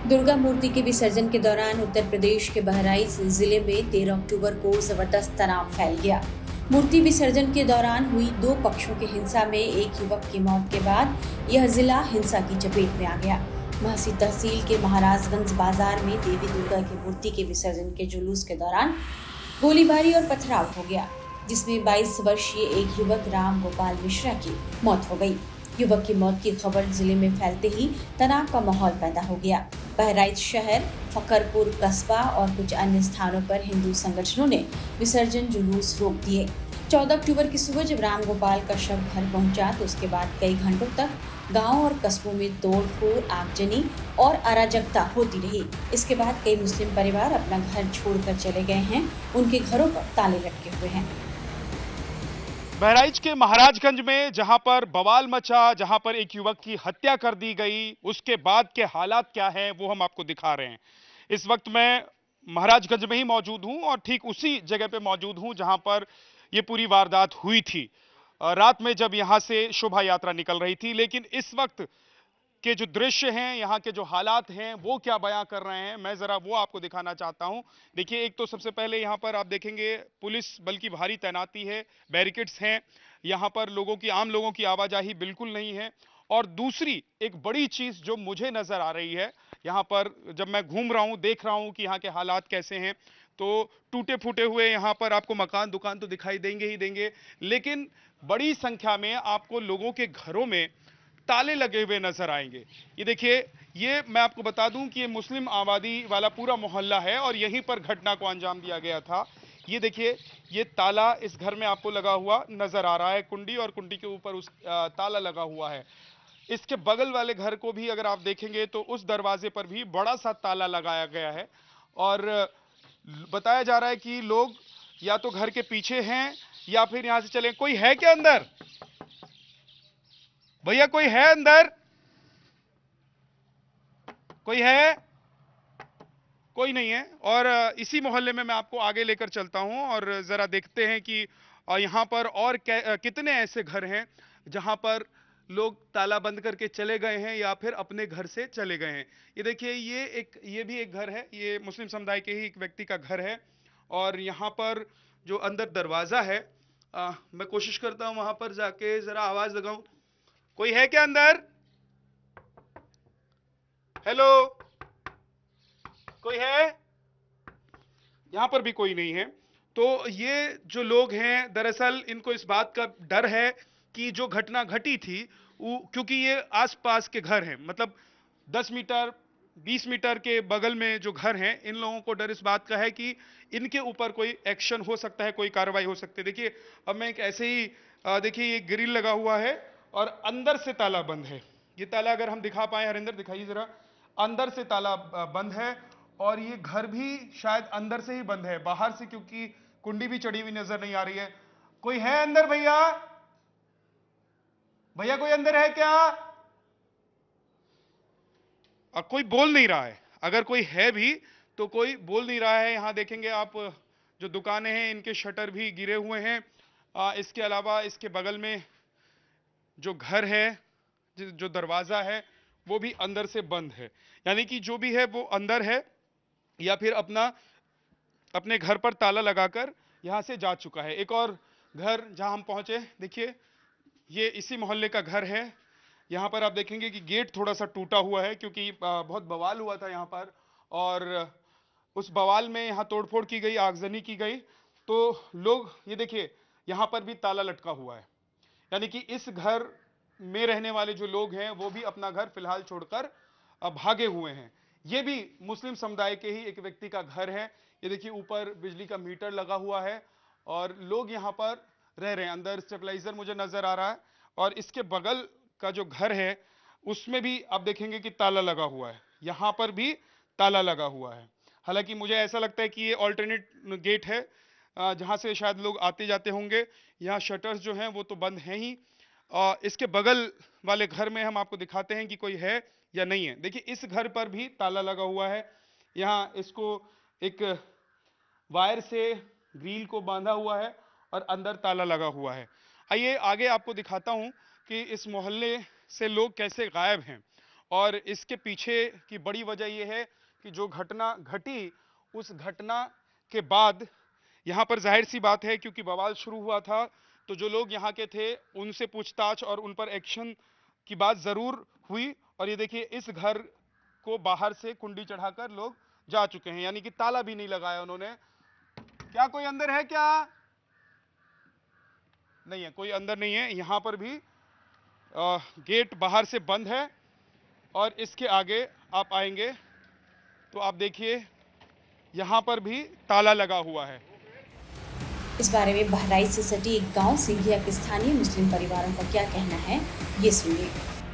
दुर्गा मूर्ति के विसर्जन के दौरान उत्तर प्रदेश के बहराइच जिले में 13 अक्टूबर को जबरदस्त तनाव फैल गया। मूर्ति विसर्जन के दौरान हुई दो पक्षों की हिंसा में एक युवक की मौत के बाद यह जिला हिंसा की चपेट में आ गया। महसी तहसील के महाराजगंज बाजार में देवी दुर्गा की मूर्ति के विसर्जन के जुलूस के दौरान गोलीबारी और पथराव हो गया, जिसमें 22 वर्षीय एक युवक राम गोपाल मिश्रा की मौत हो गई। युवक की मौत की खबर जिले में फैलते ही तनाव का माहौल पैदा हो गया। बहराइच शहर, फकरपुर कस्बा और कुछ अन्य स्थानों पर हिंदू संगठनों ने विसर्जन जुलूस रोक दिए। 14 अक्टूबर की सुबह जब राम गोपाल का शव घर पहुंचा तो उसके बाद कई घंटों तक गांव और कस्बों में तोड़फोड़, आगजनी और अराजकता होती रही। इसके बाद कई मुस्लिम परिवार अपना घर छोड़कर चले गए हैं। उनके घरों पर ताले लटके हुए हैं। बहराइच के महाराजगंज में जहां पर बवाल मचा, जहां पर एक युवक की हत्या कर दी गई, उसके बाद के हालात क्या हैं वो हम आपको दिखा रहे हैं। इस वक्त मैं महाराजगंज में ही मौजूद हूं और ठीक उसी जगह पे मौजूद हूं जहां पर ये पूरी वारदात हुई थी। रात में जब यहां से शोभा यात्रा निकल रही थी, लेकिन इस वक्त के जो दृश्य हैं, यहाँ के जो हालात हैं, वो क्या बयां कर रहे हैं, मैं जरा वो आपको दिखाना चाहता हूं। देखिए, एक तो सबसे पहले यहाँ पर आप देखेंगे पुलिस बल की भारी तैनाती है, बैरिकेड्स हैं, यहाँ पर आम लोगों की आवाजाही बिल्कुल नहीं है। और दूसरी एक बड़ी चीज जो मुझे नजर आ रही है, यहाँ पर जब मैं घूम रहा हूँ, देख रहा हूँ कि यहाँ के हालात कैसे हैं, तो टूटे फूटे हुए यहाँ पर आपको मकान दुकान तो दिखाई देंगे ही देंगे, लेकिन बड़ी संख्या में आपको लोगों के घरों में ताले लगे हुए नजर आएंगे। ये देखिए, ये मैं आपको बता दूं कि ये मुस्लिम आबादी वाला पूरा मोहल्ला है और यहीं पर घटना को अंजाम दिया गया था। ये देखिए, ये ताला इस घर में आपको लगा हुआ नजर आ रहा है, कुंडी, और कुंडी के ऊपर उस ताला लगा हुआ है। इसके बगल वाले घर को भी अगर आप देखेंगे तो उस दरवाजे पर भी बड़ा सा ताला लगाया गया है। और बताया जा रहा है कि लोग या तो घर के पीछे हैं या फिर यहां से चले। कोई है क्या अंदर? भैया कोई है अंदर? कोई है? कोई नहीं है। और इसी मोहल्ले में मैं आपको आगे लेकर चलता हूं और जरा देखते हैं कि यहां पर और कितने ऐसे घर हैं जहां पर लोग ताला बंद करके चले गए हैं या फिर अपने घर से चले गए हैं। ये देखिए, ये भी एक घर है, ये मुस्लिम समुदाय के ही एक व्यक्ति का घर है। और यहां पर जो अंदर दरवाजा है, मैं कोशिश करता हूं वहां पर जाके जरा आवाज लगाऊं। कोई है क्या अंदर? हेलो, कोई है? यहां पर भी कोई नहीं है। तो ये जो लोग हैं, दरअसल इनको इस बात का डर है कि जो घटना घटी थी, क्योंकि ये आसपास के घर हैं, मतलब 10 मीटर 20 मीटर के बगल में जो घर हैं, इन लोगों को डर इस बात का है कि इनके ऊपर कोई एक्शन हो सकता है, कोई कार्रवाई हो सकती है। देखिए, अब मैं एक ऐसे ही देखिए, ये ग्रिल लगा हुआ है और अंदर से ताला बंद है। ये ताला अगर हम दिखा पाए, हरिंदर दिखाइए जरा। अंदर से ताला बंद है और ये घर भी शायद अंदर से ही बंद है, बाहर से क्योंकि कुंडी भी चढ़ी हुई नजर नहीं आ रही है। कोई है अंदर? भैया, भैया कोई अंदर है क्या? कोई बोल नहीं रहा है। अगर कोई है भी तो कोई बोल नहीं रहा है। यहां देखेंगे आप, जो दुकानें हैं इनके शटर भी गिरे हुए हैं। इसके अलावा इसके बगल में जो घर है, जो दरवाजा है, वो भी अंदर से बंद है। यानी कि जो भी है वो अंदर है या फिर अपने घर पर ताला लगाकर यहां से जा चुका है। एक और घर जहां हम पहुंचे, देखिए, ये इसी मोहल्ले का घर है। यहां पर आप देखेंगे कि गेट थोड़ा सा टूटा हुआ है क्योंकि बहुत बवाल हुआ था यहां पर, और उस बवाल में यहां तोड़फोड़ की गई, आगजनी की गई। तो लोग, ये देखिए, यहां पर भी ताला लटका हुआ है। यानी कि इस घर में रहने वाले जो लोग हैं वो भी अपना घर फिलहाल छोड़कर भागे हुए हैं। ये भी मुस्लिम समुदाय के ही एक व्यक्ति का घर है। ये देखिए, ऊपर बिजली का मीटर लगा हुआ है और लोग यहां पर रह रहे हैं। अंदर स्टेबलाइजर मुझे नजर आ रहा है। और इसके बगल का जो घर है उसमें भी आप देखेंगे कि ताला लगा हुआ है, यहां पर भी ताला लगा हुआ है। हालांकि मुझे ऐसा लगता है कि ये ऑल्टरनेट गेट है, जहां से शायद लोग आते जाते होंगे। यहाँ शटर्स जो हैं वो तो बंद हैं ही। इसके बगल वाले घर में हम आपको दिखाते हैं कि कोई है या नहीं है। देखिए, इस घर पर भी ताला लगा हुआ है। यहाँ इसको एक वायर से ग्रिल को बांधा हुआ है और अंदर ताला लगा हुआ है। आइए आगे आपको दिखाता हूं कि इस मोहल्ले से लोग कैसे गायब हैं और इसके पीछे की बड़ी वजह यह है कि जो घटना घटी, उस घटना के बाद यहां पर जाहिर सी बात है, क्योंकि बवाल शुरू हुआ था, तो जो लोग यहां के थे उनसे पूछताछ और उन पर एक्शन की बात जरूर हुई। और ये देखिए, इस घर को बाहर से कुंडी चढ़ाकर लोग जा चुके हैं, यानी कि ताला भी नहीं लगाया उन्होंने। क्या कोई अंदर है? क्या नहीं है, कोई अंदर नहीं है। यहां पर भी गेट बाहर से बंद है और इसके आगे आप आएंगे तो आप देखिए यहां पर भी ताला लगा हुआ है। इस बारे में बहराइच से सटी एक गांव सिंघिया के स्थानीय मुस्लिम परिवारों का क्या कहना है, ये सुनिए।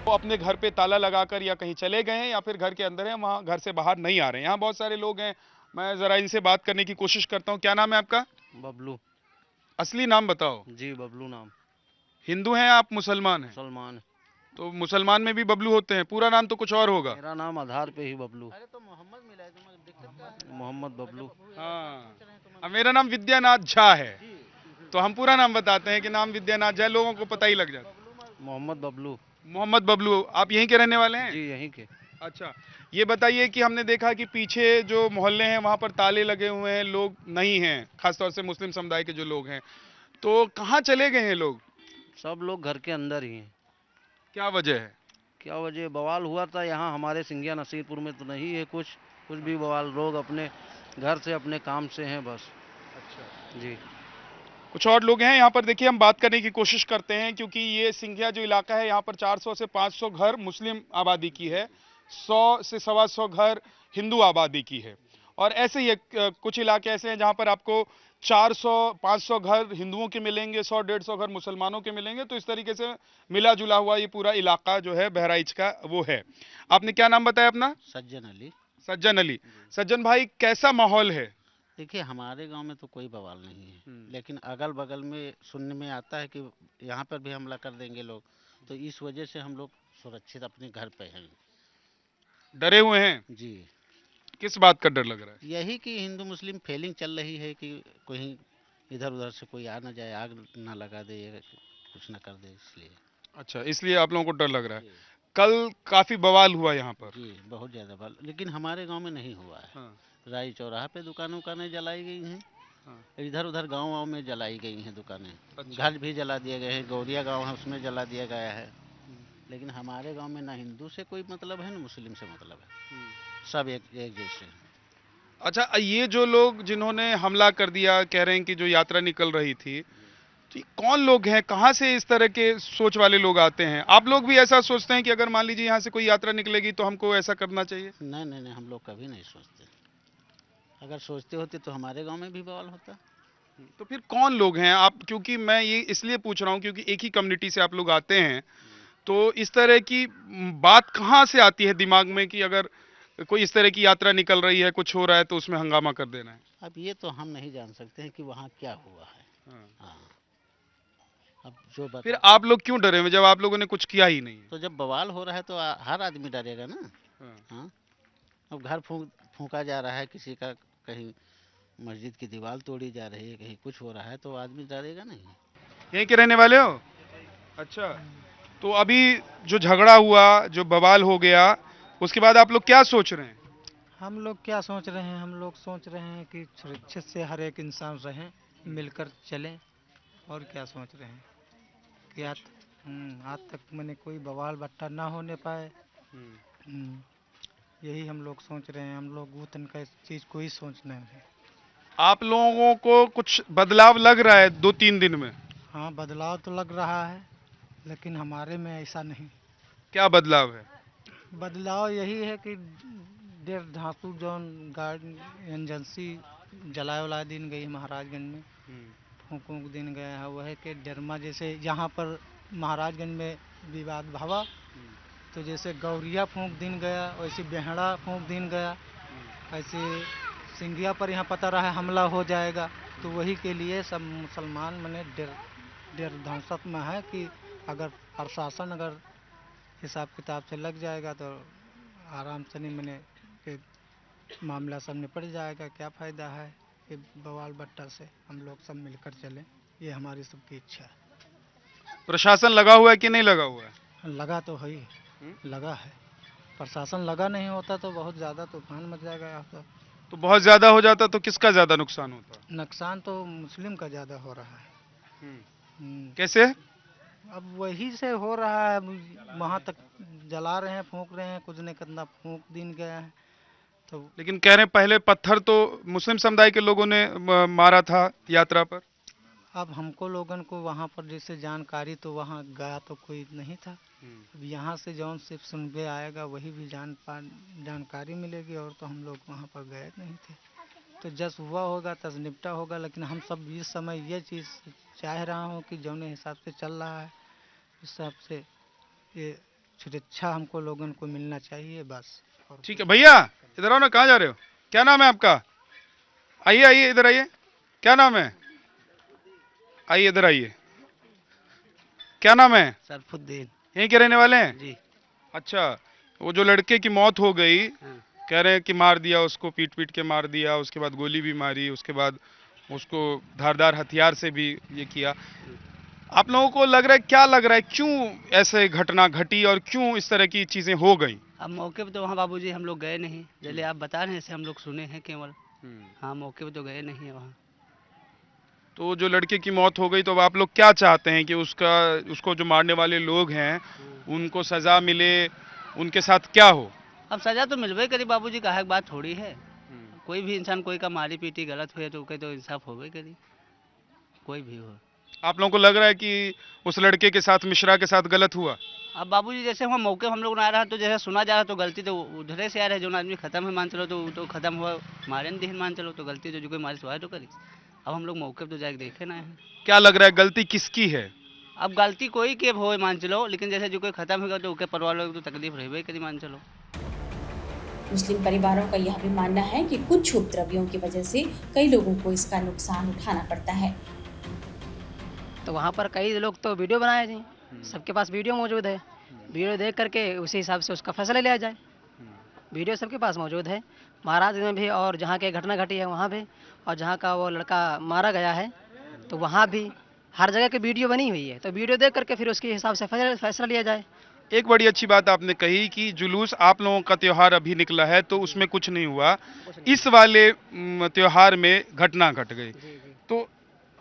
वो अपने घर पे ताला लगाकर या कहीं चले गए हैं या फिर घर के अंदर हैं, वहां घर से बाहर नहीं आ रहे हैं। यहाँ बहुत सारे लोग हैं, मैं जरा इनसे बात करने की कोशिश करता हूँ। क्या नाम है आपका? बबलू। असली नाम बताओ। जी बबलू नाम। हिंदू हैं आप मुसलमान हैं? सलमान। तो मुसलमान में भी बबलू होते हैं? पूरा नाम तो कुछ और होगा। मेरा नाम आधार पे ही बबलू। अरे तो मोहम्मद मिला है, तुम्हें दिक्कत क्या है? मोहम्मद बबलू। हाँ, अब मेरा नाम विद्यानाथ झा है, तो हम पूरा नाम बताते हैं कि नाम विद्यानाथ झा, लोगों को पता ही लग जाता। मोहम्मद बबलू। मोहम्मद बबलू। आप यहीं के रहने वाले हैं? जी यहीं के। अच्छा, ये बताइए कि हमने देखा कि पीछे जो मोहल्ले हैं वहां पर ताले लगे हुए हैं, लोग नहीं हैं, खासतौर से मुस्लिम समुदाय के जो लोग हैं, तो कहाँ चले गए हैं लोग? सब लोग घर के अंदर ही हैं। क्या वजह है? क्या वजह? बवाल हुआ था यहाँ हमारे सिंघिया नसीरपुर में, तो नहीं है कुछ भी बवाल। लोग अपने घर से अपने काम से हैं बस। अच्छा जी। कुछ और लोग हैं यहाँ पर, देखिए हम बात करने की कोशिश करते हैं, क्योंकि ये सिंघिया जो इलाका है यहाँ पर 400 से 500 घर मुस्लिम आबादी की है, 100 से 125 घर हिंदू आबादी की है। और ऐसे ही कुछ इलाके ऐसे हैं जहाँ पर आपको 400-500 घर हिंदुओं के मिलेंगे, 100-150 घर मुसलमानों के मिलेंगे। तो इस तरीके से मिला जुला हुआ ये पूरा इलाका जो है बहराइच का वो है। आपने क्या नाम बताया अपना? सज्जन अली। सज्जन अली। सज्जन भाई, कैसा माहौल है? देखिए हमारे गांव में तो कोई बवाल नहीं है, लेकिन अगल बगल में सुनने में आता है कि यहाँ पर भी हमला कर देंगे लोग, तो इस वजह से हम लोग सुरक्षित अपने घर पे हैं। डरे हुए हैं? जी। किस बात का डर लग रहा है? यही कि हिंदू मुस्लिम फीलिंग चल रही है कि कहीं इधर उधर से कोई आ ना जाए, आग ना लगा दे, कुछ ना कर दे, इसलिए। अच्छा, इसलिए आप लोगों को डर लग रहा है। जी। कल काफी बवाल हुआ यहाँ पर। जी बहुत ज़्यादा बवाल, लेकिन हमारे गांव में नहीं हुआ है। हाँ, राई चौराहा पे दुकानें उकानें जलाई गई हैं, हाँ। इधर उधर गांव में जलाई गई हैं दुकानें। अच्छा। घर भी जला दिए गए हैं, गौरिया गांव है उसमें जला दिया गया है। लेकिन हमारे गांव में ना हिंदू से कोई मतलब है ना मुस्लिम से मतलब है, सब एक एक जैसे हैं। अच्छा, ये जो लोग जिन्होंने हमला कर दिया, कह रहे हैं कि जो यात्रा निकल रही थी, तो ये कौन लोग हैं? कहाँ से इस तरह के सोच वाले लोग आते हैं? आप लोग भी ऐसा सोचते हैं कि अगर मान लीजिए यहाँ से कोई यात्रा निकलेगी तो हमको ऐसा करना चाहिए? नहीं नहीं नहीं, हम लोग कभी नहीं सोचते। अगर सोचते होते तो हमारे गांव में भी बवाल होता। तो फिर कौन लोग हैं आप? क्योंकि मैं ये इसलिए पूछ रहा हूँ क्योंकि एक ही कम्युनिटी से आप लोग आते हैं, तो इस तरह की बात कहाँ से आती है दिमाग में कि अगर कोई इस तरह की यात्रा निकल रही है, कुछ हो रहा है, तो उसमें हंगामा कर देना है? अब ये तो हम नहीं जान सकते हैं कि वहाँ क्या हुआ है। हाँ। हाँ। अब जो फिर बता, आप लोग क्यों डरे हुए जब आप लोगों ने कुछ किया ही नहीं है? तो जब बवाल हो रहा है तो हर आदमी डरेगा ना। हाँ। हाँ। अब घर फूंका जा रहा है किसी का, कहीं मस्जिद की दीवार तोड़ी जा रही है, कहीं कुछ हो रहा है, तो आदमी डरेगा नहीं। यहीं के रहने वाले हो? अच्छा, तो अभी जो झगड़ा हुआ, जो बवाल हो गया, उसके बाद आप लोग क्या सोच रहे हैं? हम लोग क्या सोच रहे हैं, हम लोग सोच रहे हैं कि सुरक्षित से हर एक इंसान रहें, मिलकर चलें। और क्या सोच रहे हैं कि आज तक मैंने कोई बवाल बट्टा ना होने पाए। यही हम लोग सोच रहे हैं। हम लोग वो तनका इस चीज़ को ही सोचना है। आप लोगों को कुछ बदलाव लग रहा है 2-3 दिन में? हाँ, बदलाव तो लग रहा है, लेकिन हमारे में ऐसा नहीं। क्या बदलाव है? बदलाव यही है कि देर धातु जौन गाड़ी एजेंसी जलाए वाला दिन गई महाराजगंज में, फूंक वूंक दिन गया है, वह है कि डरमा जैसे यहाँ पर महाराजगंज में विवाद भवा, तो जैसे गौरिया फूंक दिन गया, वैसे बेहड़ा फूंक दिन गया, ऐसे सिंघिया पर यहाँ पता रहा हमला हो जाएगा। तो वही के लिए सब मुसलमान मने डर दहशत में है कि अगर प्रशासन अगर हिसाब किताब से लग जाएगा तो आराम से नहीं मने कि मामला सब निपट जाएगा। क्या फ़ायदा है कि बवाल बट्टा से? हम लोग सब मिलकर चलें, ये हमारी सबकी इच्छा है। प्रशासन लगा हुआ है कि नहीं लगा हुआ है? लगा तो है ही, लगा है। प्रशासन लगा नहीं होता तो बहुत ज़्यादा तूफान मच जाएगा यहाँ पर। तो बहुत ज्यादा हो जाता तो किसका ज्यादा नुकसान होता? नुकसान तो मुस्लिम का ज़्यादा हो रहा है। कैसे? अब वही से हो रहा है, वहाँ तक जला रहे हैं, फूंक रहे हैं, कुछ नहीं कितना फूंक दिन गया है। तो लेकिन कह रहे हैं पहले पत्थर तो मुस्लिम समुदाय के लोगों ने मारा था यात्रा पर। अब हमको लोगन को वहाँ पर जैसे जानकारी तो वहाँ गया तो कोई नहीं था। अब यहाँ से जौन सिर्फ सुनबे आएगा वही भी जानकारी मिलेगी, और तो हम लोग वहाँ पर गए नहीं थे। तो जस हुआ होगा तस निपटा होगा, लेकिन हम सब इस समय ये चीज़ चाह रहा हूँ कि जौन हिसाब से चल रहा है उस हिसाब से ये सुरक्षा हमको लोगन को मिलना चाहिए बस। ठीक है भैया, इधर आओ ना, कहाँ जा रहे हो? क्या नाम है आपका? आइए आइए, इधर आइए। क्या नाम है? आइए इधर आइए। क्या नाम है? सरफुद्दीन। यहीं के रहने वाले हैं जी। अच्छा, वो जो लड़के की मौत हो गई, कह रहे हैं कि मार दिया उसको, पीट पीट के मार दिया, उसके बाद गोली भी मारी, उसके बाद उसको धारदार हथियार से भी ये किया। आप लोगों को लग रहा है, क्या लग रहा है, क्यों ऐसे घटना घटी और क्यों इस तरह की चीजें हो गई? अब मौके पे तो वहाँ बाबूजी हम लोग गए नहीं, जैसे आप बता रहे हैं ऐसे हम लोग सुने हैं केवल। हाँ, मौके पे तो गए नहीं है वहाँ। तो जो लड़के की मौत हो गई, तो अब आप लोग क्या चाहते हैं कि उसको जो मारने वाले लोग हैं उनको सजा मिले, उनके साथ क्या हो? अब सजा तो मिलवे करी बाबूजी, कहा बात थोड़ी है। कोई भी इंसान कोई का मारी पीटी गलत हुए तो तो इंसाफ होवे करी, कोई भी हो। आप लोगों को लग रहा है कि उस लड़के के साथ, मिश्रा के साथ गलत हुआ? अब बाबूजी जैसे वहाँ मौके हम लोग आ रहा तो जैसे सुना जा रहा तो गलती तो उधरे से आ रहा है, जो आदमी खत्म है मान चलो तो खत्म हुआ, मारे दिन मान चलो तो गलती तो जो कोई मारे सवाए तो करी। अब हम लोग मौके पे तो जाके देखे ना है। क्या लग रहा है गलती किसकी है? अब गलती कोई के हो मान चलो, लेकिन जैसे जो कोई खत्म होगा तो उसके परिवार वालों को तो तकलीफ रहे करी मान चलो। मुस्लिम परिवारों का यह भी मानना है कि कुछ उपद्रवियों की वजह से कई लोगों को इसका नुकसान उठाना पड़ता है। तो वहाँ पर कई लोग तो वीडियो बनाए थे, सबके पास वीडियो मौजूद है, वीडियो देख करके उसी हिसाब से उसका फैसला लिया जाए। वीडियो सबके पास मौजूद है, महाराज में भी, और जहाँ की घटना घटी है वहाँ भी, और जहाँ का वो लड़का मारा गया है तो वहाँ भी हर जगह की वीडियो बनी हुई है। तो वीडियो देख करके फिर उसके हिसाब से फैसला लिया जाए। एक बड़ी अच्छी बात आपने कही कि जुलूस आप लोगों का त्योहार अभी निकला है तो उसमें कुछ नहीं हुआ, इस वाले त्योहार में घटना घट गई। तो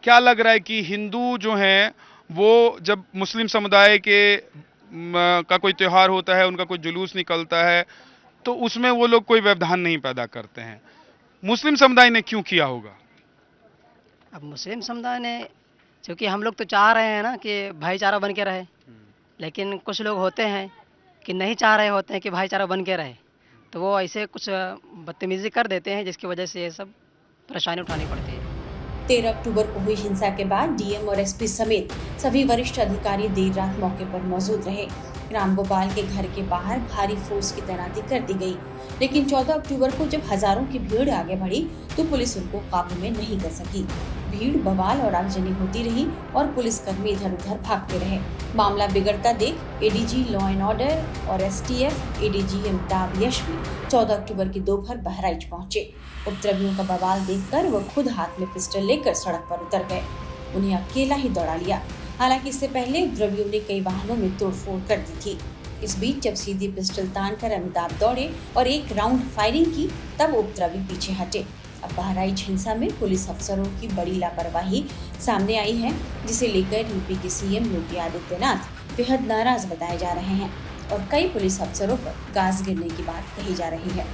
क्या लग रहा है कि हिंदू जो हैं वो जब मुस्लिम समुदाय के का कोई त्योहार होता है, उनका कोई जुलूस निकलता है, तो उसमें वो लोग कोई व्यवधान नहीं पैदा करते हैं। मुस्लिम समुदाय ने क्यों किया होगा? अब मुस्लिम समुदाय ने, क्योंकि हम लोग तो चाह रहे हैं ना कि भाईचारा बन के रहे, लेकिन कुछ लोग होते हैं कि नहीं चाह रहे होते हैं कि भाईचारा बन के रहे, तो वो ऐसे कुछ बदतमीजी कर देते हैं जिसकी वजह से ये सब परेशानी उठानी पड़ती है। 13 अक्टूबर को हुई हिंसा के बाद डीएम और एसपी समेत सभी वरिष्ठ अधिकारी देर रात मौके पर मौजूद रहे। राम गोपाल के घर के बाहर भारी फोर्स की तैनाती कर दी गई, लेकिन 14 अक्टूबर को जब हजारों की भीड़ आगे बढ़ी तो पुलिस उनको काबू में नहीं कर सकी। भीड़, बवाल और आगजनी होती रही और पुलिसकर्मी इधर उधर भागते रहे। मामला बिगड़ता देख एडीजी लॉ एंड ऑर्डर और एसटीएफ एडीजी अमिताभ यश भी 14 अक्टूबर की दोपहर बहराइच पहुंचे। उपद्रवियों का बवाल देखकर वो खुद हाथ में पिस्टल लेकर सड़क पर उतर गए। उन्हें अकेला ही दौड़ा लिया। हालांकि इससे पहले उपद्रवियों ने कई वाहनों में तोड़फोड़ कर दी थी। इस बीच जब सीधी पिस्टल तानकर अमिताभ दौड़े और एक राउंड फायरिंग की, तब उपद्रवी पीछे हटे। अब बहराइच हिंसा में पुलिस अफसरों की बड़ी लापरवाही सामने आई है, जिसे लेकर यूपी के सीएम योगी आदित्यनाथ बेहद नाराज बताए जा रहे हैं और कई पुलिस अफसरों पर गाज गिरने की बात कही जा रही है।